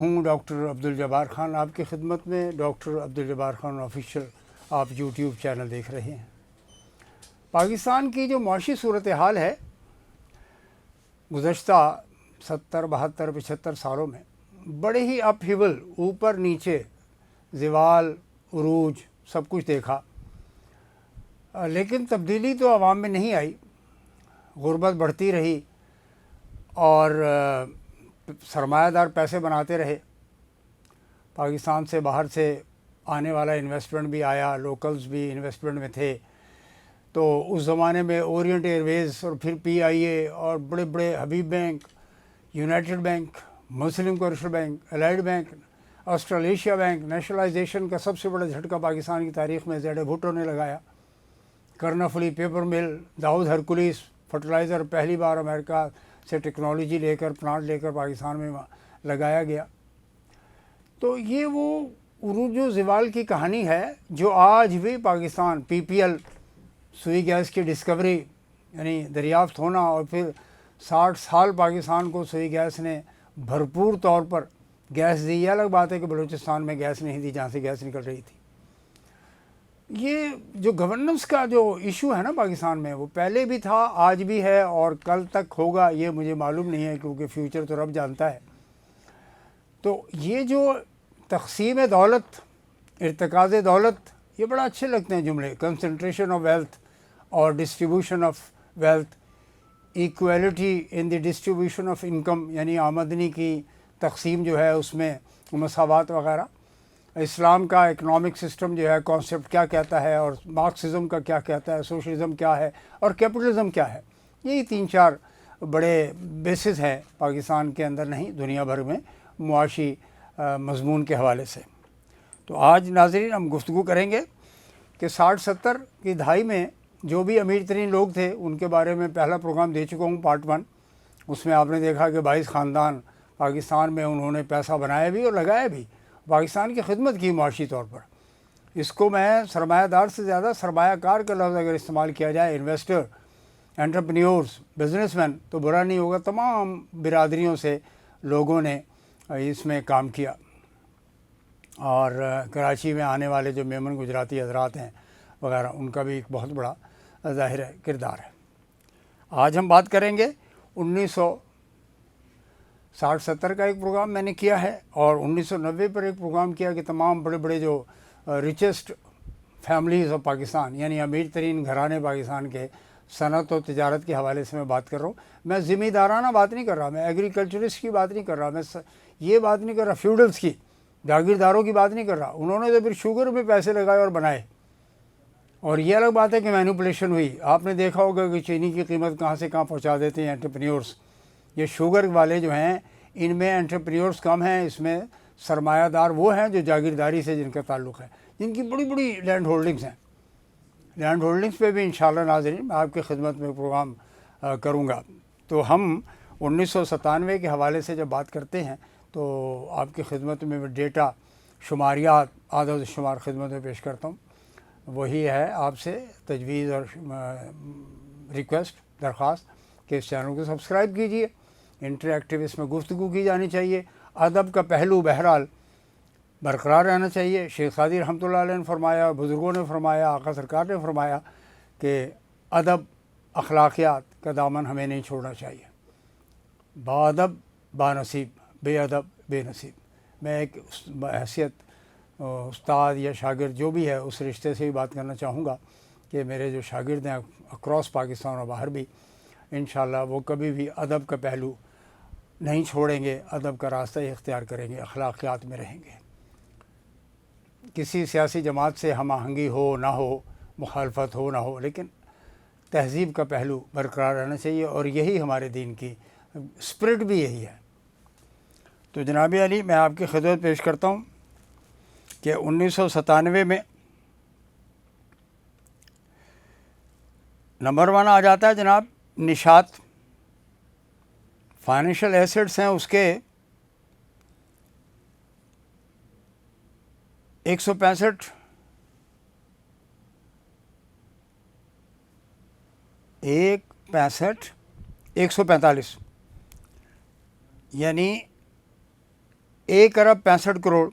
ہوں ڈاکٹر عبدل جبار خان آپ کی خدمت میں۔ ڈاکٹر عبدل جبار خان آفیشیل آپ یوٹیوب چینل دیکھ رہے ہیں۔ پاکستان کی جو معاشی صورتحال ہے گزشتہ 70 72 75 سالوں میں بڑے ہی اپ ہیول، اوپر نیچے، زوال عروج سب کچھ دیکھا، لیکن تبدیلی تو عوام میں نہیں آئی۔ غربت بڑھتی رہی اور سرمایہ دار پیسے بناتے رہے۔ پاکستان سے باہر سے آنے والا انویسٹمنٹ بھی آیا، لوکلز بھی انویسٹمنٹ میں تھے۔ تو اس زمانے میں اورینٹ ایئر ویز اور پھر پی آئی اے اور بڑے بڑے Habib bank, united bank, Muslim commercial bank, allied bank, Australasia bank, nationalisation کا سب سے بڑا جھٹکا پاکستان کی تاریخ میں زیڈ بھٹو نے لگایا۔ کرنفلی پیپر مل، داؤد ہرکولیس فرٹیلائزر پہلی بار امریکہ سے ٹیکنالوجی لے کر، پلانٹ لے کر پاکستان میں لگایا گیا۔ تو یہ وہ عروج و زوال کی کہانی ہے جو آج بھی پاکستان پی پی ایل سوئی گیس کی ڈسکوری یعنی دریافت ہونا، اور پھر 60 سال پاکستان کو سوئی گیس نے بھرپور طور پر گیس دی۔ یہ الگ بات ہے کہ بلوچستان میں گیس نہیں دی جہاں سے گیس نکل رہی تھی۔ یہ جو گورننس کا جو ایشو ہے نا پاکستان میں، وہ پہلے بھی تھا، آج بھی ہے، اور کل تک ہوگا یہ مجھے معلوم نہیں ہے، کیونکہ فیوچر تو رب جانتا ہے۔ تو یہ جو تقسیم دولت، ارتکاز دولت، یہ بڑا اچھے لگتے ہیں جملے، کنسنٹریشن آف ویلتھ اور distribution of wealth, equality in the distribution of income, یعنی آمدنی کی تقسیم جو ہے اس میں مساوات وغیرہ۔ اسلام کا اکنامک سسٹم جو ہے کانسیپٹ کیا کہتا ہے، اور مارکسزم کا کیا کہتا ہے، سوشلزم کیا ہے، اور کیپٹلزم کیا ہے۔ یہی 3 4 بڑے بیسز ہیں پاکستان کے اندر نہیں، دنیا بھر میں معاشی مضمون کے حوالے سے۔ تو آج ناظرین ہم گفتگو کریں گے کہ 60 70 کی دہائی میں جو بھی امیر ترین لوگ تھے ان کے بارے میں پہلا پروگرام دے چکا ہوں، پارٹ 1۔ اس میں آپ نے دیکھا کہ 22 خاندان پاکستان میں انہوں نے پیسہ بنایا بھی اور لگایا بھی، پاکستان کی خدمت کی معاشی طور پر۔ اس کو میں سرمایہ دار سے زیادہ سرمایہ کار کا لفظ اگر استعمال کیا جائے، انویسٹر، انٹرپرینیورز، بزنس مین، تو برا نہیں ہوگا۔ تمام برادریوں سے لوگوں نے اس میں کام کیا، اور کراچی میں آنے والے جو میمن گجراتی حضرات ہیں وغیرہ، ان کا بھی ایک بہت بڑا ظاہر کردار ہے۔ آج ہم بات کریں گے 1960 70 کا ایک پروگرام میں نے کیا ہے، اور 1990 پر ایک پروگرام کیا کہ تمام بڑے بڑے جو ریچسٹ فیملیز آف پاکستان، یعنی امیر ترین گھرانے پاکستان کے، صنعت و تجارت کے حوالے سے میں بات کر رہا ہوں۔ میں زمیندارانہ بات نہیں کر رہا، میں ایگریکلچرسٹ کی بات نہیں کر رہا، میں یہ بات نہیں کر رہا فیوڈلز کی، جاگیرداروں کی بات نہیں کر رہا۔ انہوں نے تو پھر شوگر میں پیسے لگائے اور بنائے، اور یہ الگ بات ہے کہ مینوپولیشن ہوئی۔ آپ نے دیکھا ہوگا کہ چینی کی قیمت کہاں سے کہاں پہنچا دیتے ہیں انٹرپرینیورس۔ یہ شوگر والے جو ہیں ان میں انٹرپرینیورس کم ہیں، اس میں سرمایہ دار وہ ہیں جو جاگیرداری سے جن کا تعلق ہے، جن کی بڑی بڑی لینڈ ہولڈنگز ہیں۔ لینڈ ہولڈنگز پہ بھی انشاءاللہ ناظرین میں آپ کی خدمت میں پروگرام کروں گا۔ تو ہم 1997 کے حوالے سے جب بات کرتے ہیں تو آپ کی خدمت میں ڈیٹا، شماریات، اعداد و شمار خدمت میں پیش کرتا ہوں۔ وہی ہے آپ سے تجویز اور ریکویسٹ، درخواست کہ اس چینل کو سبسکرائب کیجیے۔ انٹریکٹیو اس میں گفتگو کی جانی چاہیے، ادب کا پہلو بہرحال برقرار رہنا چاہیے۔ شیخ سعدی رحمۃ اللہ علیہ نے فرمایا، بزرگوں نے فرمایا، آقا سرکار نے فرمایا کہ ادب، اخلاقیات کا دامن ہمیں نہیں چھوڑنا چاہیے۔ با ادب با نصیب، بے ادب بے نصیب۔ میں ایک حیثیت استاد یا شاگرد جو بھی ہے اس رشتے سے ہی بات کرنا چاہوں گا کہ میرے جو شاگرد ہیں اکراس پاکستان اور باہر بھی، انشاءاللہ وہ کبھی بھی ادب کا پہلو نہیں چھوڑیں گے، ادب کا راستہ ہی اختیار کریں گے، اخلاقیات میں رہیں گے۔ کسی سیاسی جماعت سے ہم آہنگی ہو نہ ہو، مخالفت ہو نہ ہو، لیکن تہذیب کا پہلو برقرار رہنا چاہیے، اور یہی ہمارے دین کی اسپرٹ بھی یہی ہے۔ تو جناب علی میں آپ کی خدمت پیش کرتا ہوں کہ 1997 میں نمبر 1 آ جاتا ہے جناب نشاط۔ فائنینشیل ایسٹس ہیں اس کے 165، 145، یعنی 1,65,00,00,000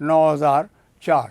9,004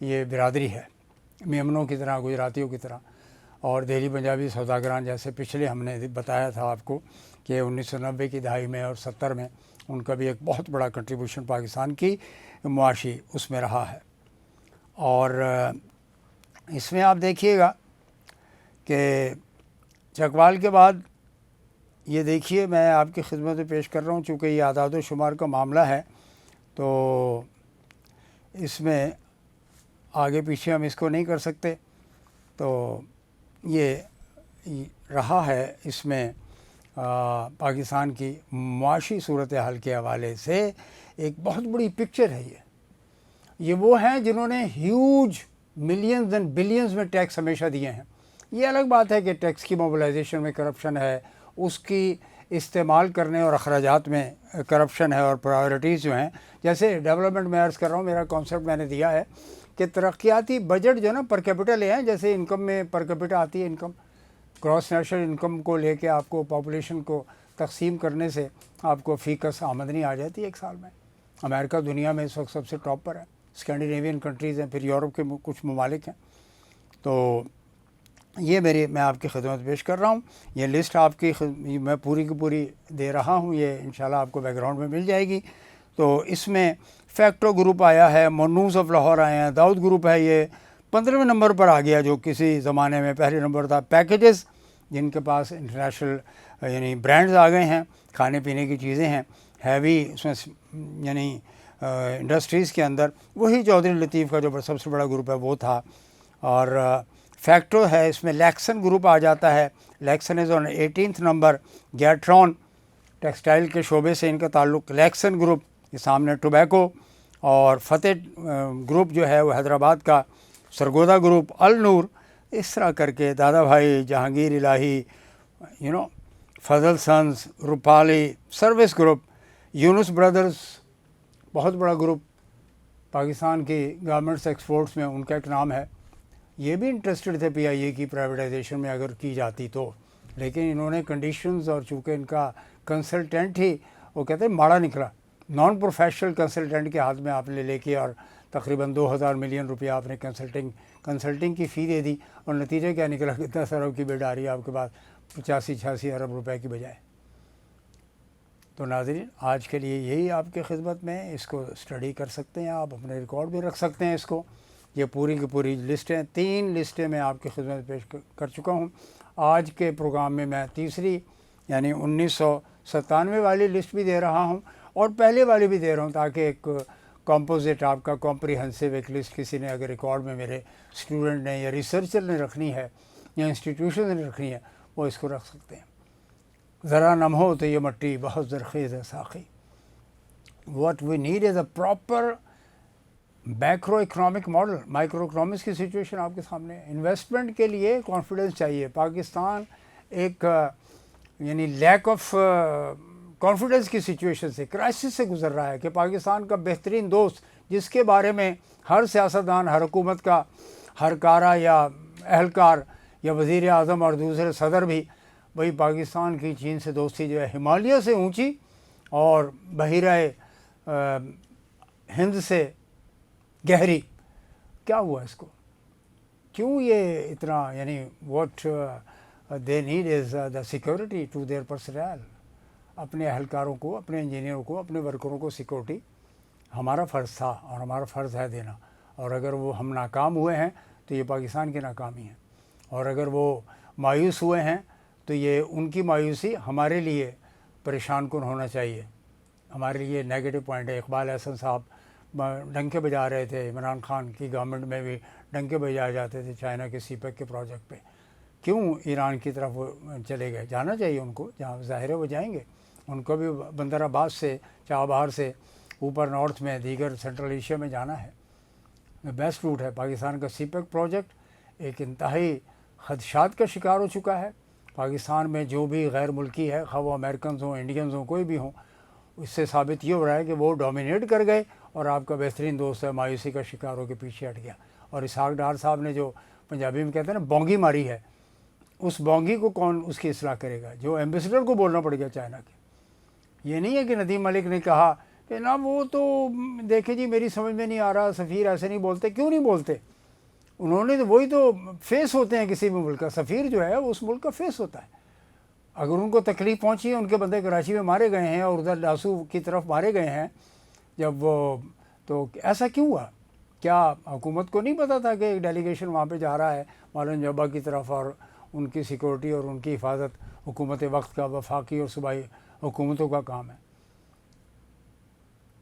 یہ برادری ہے، میمنوں کی طرح، گجراتیوں کی طرح، اور دہلی پنجابی سوداگران جیسے پچھلے ہم نے بتایا تھا آپ کو کہ 1990 کی دہائی میں اور 70 میں ان کا بھی ایک بہت بڑا کنٹریبیوشن پاکستان کی معاشی اس میں رہا ہے۔ اور اس میں آپ دیکھیے گا کہ چکوال کے بعد یہ دیکھیے میں آپ کی خدمت میں پیش کر رہا ہوں، چونکہ یہ اعداد و شمار کا معاملہ ہے تو اس میں آگے پیچھے ہم اس کو نہیں کر سکتے، تو یہ رہا ہے اس میں پاکستان کی معاشی صورتحال کے حوالے سے ایک بہت بڑی پکچر ہے۔ یہ وہ ہیں جنہوں نے ہیوج ملینز اینڈ بلینز میں ٹیکس ہمیشہ دیے ہیں۔ یہ الگ بات ہے کہ ٹیکس کی موبلائزیشن میں کرپشن ہے، اس کی استعمال کرنے اور اخراجات میں کرپشن ہے، اور پرائیورٹیز جو ہیں، جیسے ڈیولپمنٹ میں عرض کر رہا ہوں، میرا کانسیپٹ میں نے دیا ہے کہ ترقیاتی بجٹ جو ہے نا پر کیپٹل ہیں، جیسے انکم میں پر کیپٹل آتی ہے، انکم گراس نیشنل انکم کو لے کے آپ کو پاپولیشن کو تقسیم کرنے سے آپ کو فی کس آمدنی آ جاتی ہے ایک سال میں۔ امریکہ دنیا میں اس وقت سب سے ٹاپ پر ہے، اسکینڈینیوین کنٹریز ہیں، پھر یورپ کے کچھ ممالک ہیں۔ تو یہ میں آپ کی خدمت پیش کر رہا ہوں، یہ لسٹ آپ کی میں پوری کی پوری دے رہا ہوں، یہ انشاءاللہ آپ کو بیک گراؤنڈ میں مل جائے گی۔ تو اس میں فیکٹو گروپ آیا ہے، منوز آف لاہور آئے ہیں، داؤد گروپ ہے، یہ 15ویں نمبر پر آ گیا، جو کسی زمانے میں پہلے نمبر تھا۔ پیکیجز جن کے پاس انٹرنیشنل یعنی برانڈز آ گئے ہیں، کھانے پینے کی چیزیں ہیں، ہیوی اس میں یعنی انڈسٹریز کے اندر، وہی چودھری لطیف کا جو سب سے بڑا گروپ ہے وہ تھا۔ اور فیکٹو ہے، اس میں لیکسن گروپ آ جاتا ہے، لیکسن از آن 18th نمبر۔ گیٹرون ٹیکسٹائل کے شعبے سے ان کا تعلق، لیکسن گروپ کے سامنے ٹوبیکو، اور فتح گروپ جو ہے وہ حیدرآباد کا، سرگودا گروپ، النور، اس طرح کر کے دادا بھائی، جہانگیر الہی، فضل سنز، روپالی، سروس گروپ، یونس بردرز، بہت بڑا گروپ پاکستان کی گارمنٹس ایکسپورٹس میں ان کا ایک نام ہے۔ یہ بھی انٹرسٹڈ تھے پی آئی اے کی پرائیویٹائزیشن میں اگر کی جاتی تو، لیکن انہوں نے کنڈیشنز، اور چونکہ ان کا کنسلٹنٹ ہی وہ کہتے ہیں ماڑا نکلا، نان پروفیشنل کنسلٹنٹ کے ہاتھ میں آپ نے لے کے، اور تقریباً 2000 ملین روپیہ آپ نے کنسلٹنگ کی فی دے دی، اور نتیجہ کیا نکلا کہ 10 ارب کی بل آ رہی ہے آپ کے پاس 85-86 ارب روپے کی بجائے۔ تو ناظرین، آج کے لیے یہی آپ کی خدمت میں، اس کو اسٹڈی کر سکتے ہیں آپ، اپنے ریکارڈ بھی رکھ سکتے ہیں اس کو۔ یہ پوری کی پوری لسٹیں، 3 لسٹیں میں آپ کی خدمت پیش کر چکا ہوں۔ آج کے پروگرام میں تیسری یعنی 1997 والی لسٹ بھی دے رہا ہوں، اور پہلے والی بھی دے رہا ہوں، تاکہ ایک کمپوزٹ آپ کا کمپریہنسو ایک لسٹ کسی نے اگر ریکارڈ میں میرے اسٹوڈنٹ نے یا ریسرچر نے رکھنی ہے یا انسٹیٹیوشن نے رکھنی ہے، وہ اس کو رکھ سکتے ہیں۔ ذرا نم ہو تو یہ مٹی بہت زرخیز ہے ساقی۔ What we need is a proper macro economic model. Micro economics کی سچویشن آپ کے سامنے ہے۔ انویسٹمنٹ کے لیے کانفیڈنس چاہیے۔ پاکستان ایک یعنی لیک آف کانفیڈنس کی سچویشن سے، کرائسس سے گزر رہا ہے، کہ پاکستان کا بہترین دوست، جس کے بارے میں ہر سیاستدان، ہر حکومت کا ہر کارہ یا اہلکار یا وزیر اعظم اور دوسرے صدر بھی، وہی پاکستان کی چین سے دوستی جو ہے ہمالیہ سے اونچی، اور بحیرہ ہند سے گہری۔ کیا ہوا اس کو؟ کیوں یہ اتنا یعنی what they need is the security to their personnel. اپنے اہلکاروں کو، اپنے انجینئروں کو، اپنے ورکروں کو سیکورٹی ہمارا فرض تھا اور ہمارا فرض ہے دینا، اور اگر وہ ہم ناکام ہوئے ہیں تو یہ پاکستان کی ناکامی ہے، اور اگر وہ مایوس ہوئے ہیں تو یہ ان کی مایوسی ہمارے لیے پریشان کن ہونا چاہیے، ہمارے لیے نیگیٹو پوائنٹ ہے۔ اقبال احسن صاحب ڈنکے بجا رہے تھے، عمران خان کی گورنمنٹ میں بھی ڈنکے بجائے جاتے تھے چائنا کے سی پیک کے پروجیکٹ پہ۔ کیوں ایران کی طرف وہ چلے گئے؟ جانا چاہیے ان کو، جہاں ظاہر ہے وہ جائیں گے۔ ان کو بھی بندر عباس سے، چابہار سے اوپر نارتھ میں، دیگر سینٹرل ایشیا میں جانا ہے۔ بیسٹ روٹ ہے۔ پاکستان کا سی پیک پروجیکٹ ایک انتہائی خدشات کا شکار ہو چکا ہے۔ پاکستان میں جو بھی غیر ملکی ہے، خواہ وہ امریکنز ہوں، انڈینز ہوں، کوئی بھی ہوں، اس سے ثابت یہ ہو رہا ہے کہ وہ ڈومینیٹ کر گئے، اور آپ کا بہترین دوست ہے مایوسی کا شکار ہو کے پیچھے ہٹ گیا۔ اور اسحاق ڈار صاحب نے جو پنجابی میں کہتے ہیں نا بونگی ماری ہے، اس بونگی کو کون اس کی اصلاح کرے گا؟ جو ایمبیسڈر کو بولنا پڑ گیا چائنا کے۔ یہ نہیں ہے کہ ندیم ملک نے کہا کہ نا وہ تو دیکھیں جی میری سمجھ میں نہیں آ رہا، سفیر ایسے نہیں بولتے. کیوں نہیں بولتے؟ انہوں نے تو وہی تو فیس ہوتے ہیں کسی بھی ملک کا. سفیر جو ہے وہ اس ملک کا فیس ہوتا ہے. اگر ان کو تکلیف پہنچی ہے، ان کے بندے کراچی میں مارے گئے ہیں اور ادھر ڈاسو کی طرف مارے گئے ہیں جب وہ، تو ایسا کیوں ہوا؟ کیا حکومت کو نہیں پتہ تھا کہ ایک ڈیلیگیشن وہاں پہ جا رہا ہے مولانا جوبا کی طرف، اور ان کی سیکورٹی اور ان کی حفاظت حکومت وقت کا، وفاقی اور صوبائی حکومتوں کا کام ہے؟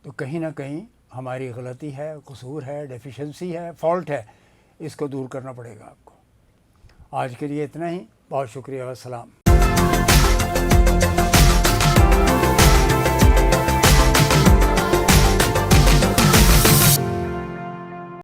تو کہیں نہ کہیں ہماری غلطی ہے، قصور ہے، ڈیفیشنسی ہے، فالٹ ہے. اس کو دور کرنا پڑے گا آپ کو. آج کے لیے اتنا ہی. بہت شکریہ. والسلام.